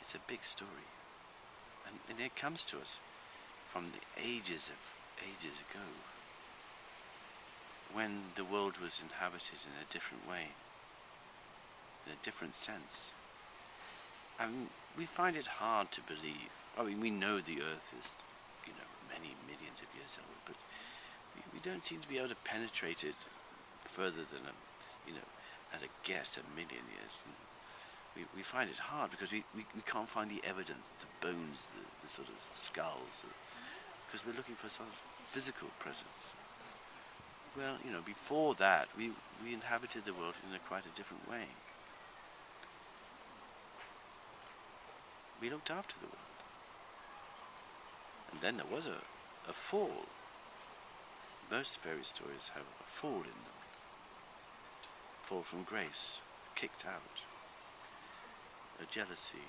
it's a big story, and it comes to us from the ages ago, when the world was inhabited in a different way, in a different sense. And we find it hard to believe. I mean, we know the Earth is, many millions of years old, but we don't seem to be able to penetrate it further than at a guess, 1,000,000 years. We find it hard because we can't find the evidence, the bones, the sort of skulls, because we're looking for some physical presence. Well, before that, we inhabited the world in quite a different way. We looked after the world. And then there was a fall. Most fairy stories have a fall in them. Fall from grace, kicked out, a jealousy,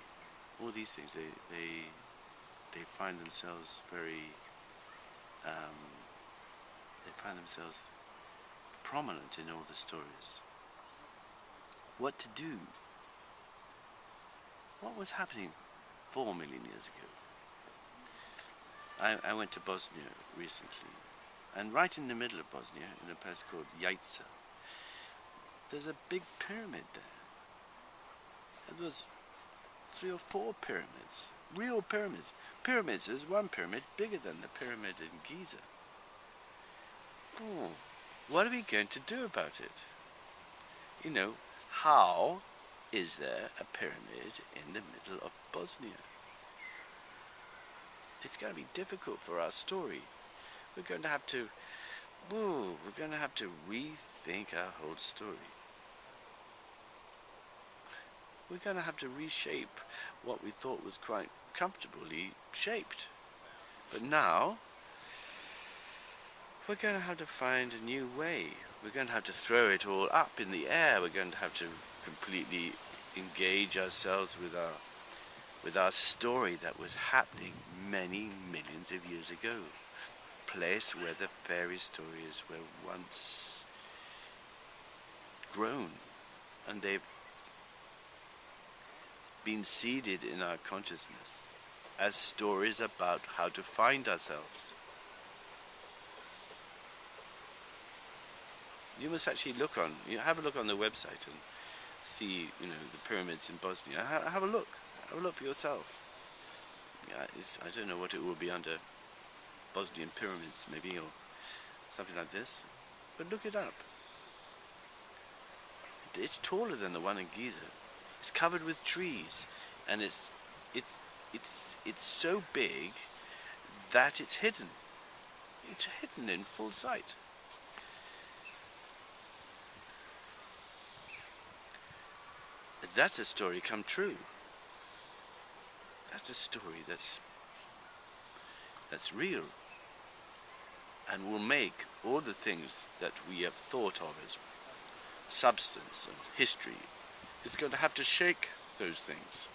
all these things. They find themselves very. They find themselves prominent in all the stories. What to do? What was happening 4 million years ago? I went to Bosnia recently, and right in the middle of Bosnia, in a place called Jajce, there's a big pyramid there. It was 3 or 4 pyramids, real pyramids. Pyramids, there's one pyramid bigger than the pyramid in Giza. Oh, what are we going to do about it? How is there a pyramid in the middle of Bosnia? It's going to be difficult for our story. We're going to have to rethink our whole story. We're going to have to reshape what we thought was quite comfortably shaped. But now, we're going to have to find a new way. We're going to have to throw it all up in the air. We're going to have to completely engage ourselves with our story that was happening many millions of years ago. Place where the fairy stories were once grown, and they've been seeded in our consciousness as stories about how to find ourselves. You must actually have a look on the website and see, the pyramids in Bosnia. Have a look for yourself. Yeah, I don't know what it will be under Bosnian pyramids, maybe, or something like this, but look it up. It's taller than the one in Giza. It's covered with trees, and it's so big that it's hidden. It's hidden in full sight. That's a story come true. That's a story that's real, and will make all the things that we have thought of as substance and history. It's going to have to shake those things,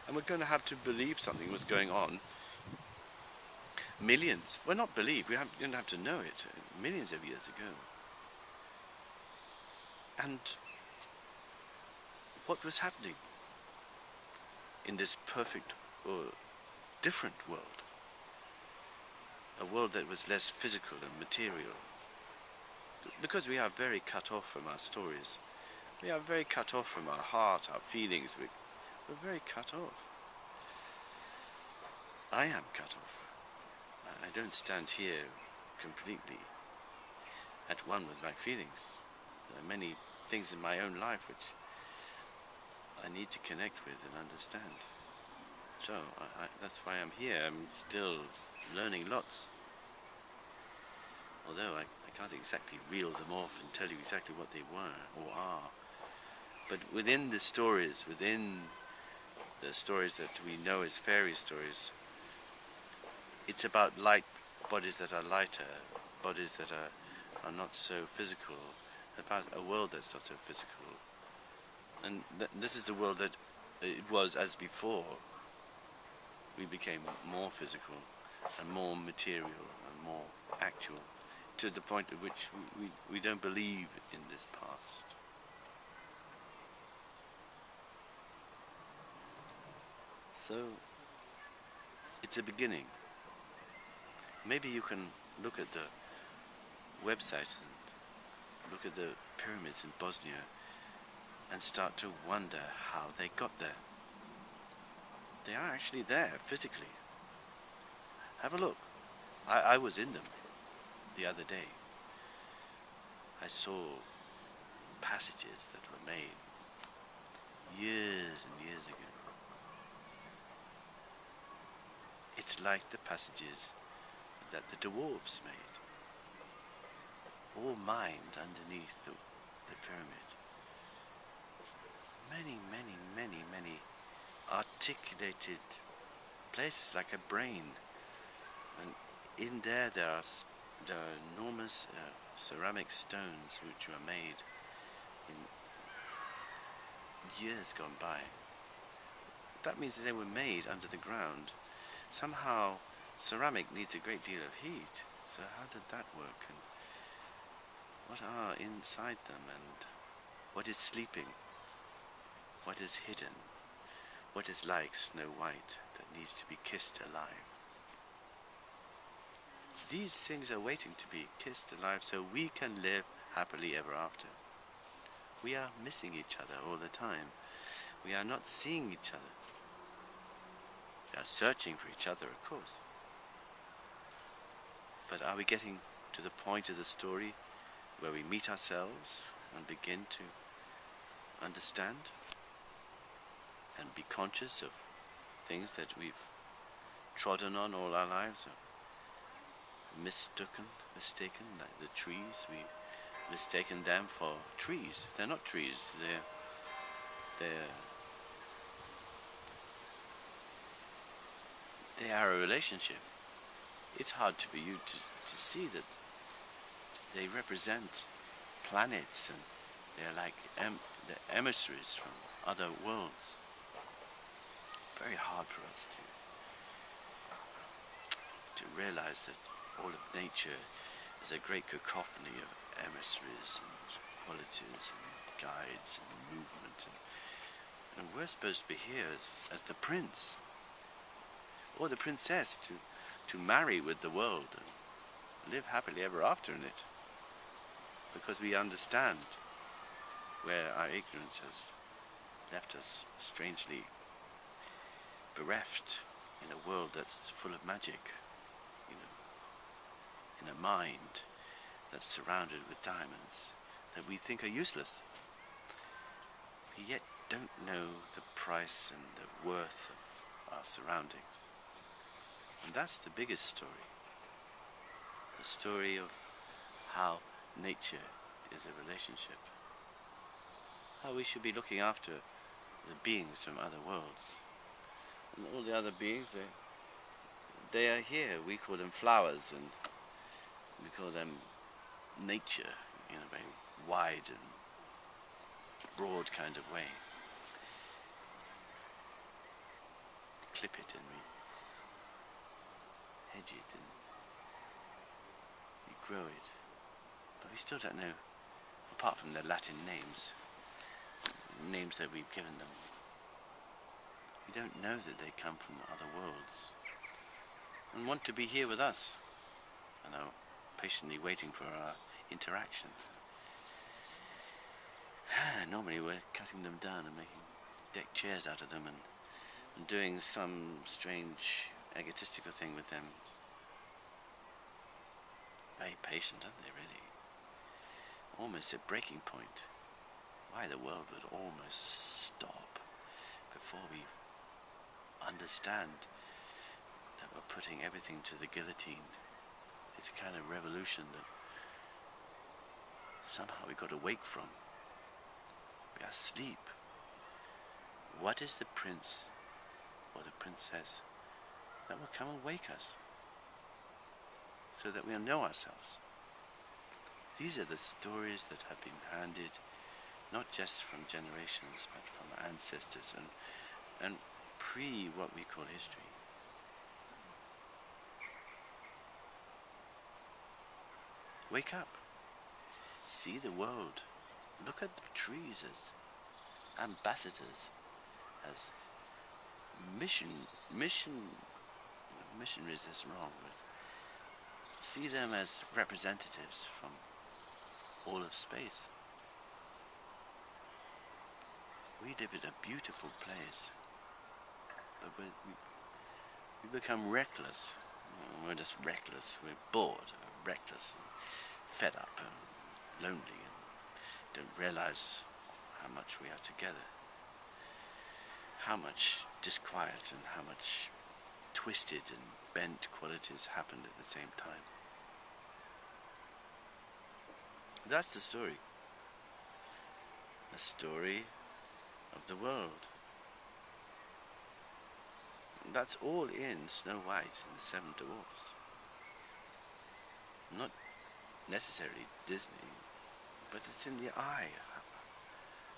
and we're going to have to believe something was going on millions. Well, not believe. We're going to have to know it millions of years ago. And what was happening in this perfect or different world? A world that was less physical and material. Because we are very cut off from our stories. We are very cut off from our heart, our feelings. We're very cut off. I am cut off. I don't stand here completely at one with my feelings. There are many things in my own life which I need to connect with and understand. So that's why I'm here. I'm still learning lots. Although I can't exactly reel them off and tell you exactly what they were or are. But within the stories that we know as fairy stories, it's about light bodies that are lighter, bodies that are not so physical, about a world that's not so physical. And this is the world that it was as before. We became more physical and more material and more actual, to the point at which we don't believe in this past. So it's a beginning. Maybe you can look at the website and look at the pyramids in Bosnia and start to wonder how they got there. They are actually there physically. Have a look. I was in them the other day. I saw passages that were made years and years ago. It's like the passages that the dwarves made, all mined underneath the pyramid. Many, many, many, many articulated places like a brain, and in there are enormous ceramic stones which were made in years gone by. That means that they were made under the ground. Somehow ceramic needs a great deal of heat, so how did that work, and what are inside them, and what is sleeping, what is hidden, what is like Snow White that needs to be kissed alive. These things are waiting to be kissed alive so we can live happily ever after. We are missing each other all the time. We are not seeing each other. We are searching for each other, of course. But are we getting to the point of the story where we meet ourselves and begin to understand and be conscious of things that we've trodden on all our lives, or mistaken, like the trees? We've mistaken them for trees. They're not trees. They are a relationship. It's hard for you to see that they represent planets, and they're like the emissaries from other worlds. Very hard for us to realize that all of nature is a great cacophony of emissaries and qualities and guides and movement, and we're supposed to be here as the prince or the princess to marry with the world and live happily ever after in it, because we understand where our ignorance has left us strangely bereft in a world that's full of magic, in a mind that's surrounded with diamonds that we think are useless. We yet don't know the price and the worth of our surroundings. And that's the biggest story. The story of how nature is a relationship. How we should be looking after the beings from other worlds. And all the other beings, they are here. We call them flowers, and we call them nature in a very wide and broad kind of way. We clip it and we hedge it and we grow it, but we still don't know, apart from the Latin names that we've given them. We don't know that they come from other worlds and want to be here with us, and are patiently waiting for our interaction. Normally we're cutting them down and making deck chairs out of them and doing some strange egotistical thing with them. Very patient, aren't they, really? Almost at breaking point. Why the world would almost stop before we understand that we're putting everything to the guillotine. It's a kind of revolution that somehow we got to wake from. We are asleep. What is the prince or the princess that will come and wake us so that we'll know ourselves? These are the stories that have been handed not just from generations but from ancestors and pre what we call history. Wake up. See the world. Look at the trees as ambassadors, as mission, mission, missionaries is wrong, but see them as representatives from all of space. We live in a beautiful place, but we become reckless. We're just reckless. We're bored, reckless, and fed up, and lonely, and don't realize how much we are together, how much disquiet and how much twisted and bent qualities happened at the same time. That's the story. The story of the world. That's all in Snow White and the Seven Dwarfs. Not necessarily Disney, but it's in the eye.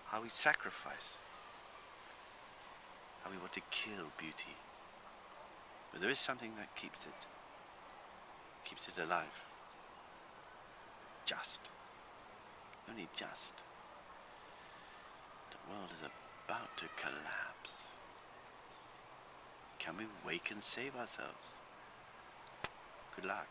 How we sacrifice. How we want to kill beauty. But there is something that keeps it alive. Just. Only just. The world is about to collapse. Can we wake and save ourselves? Good luck.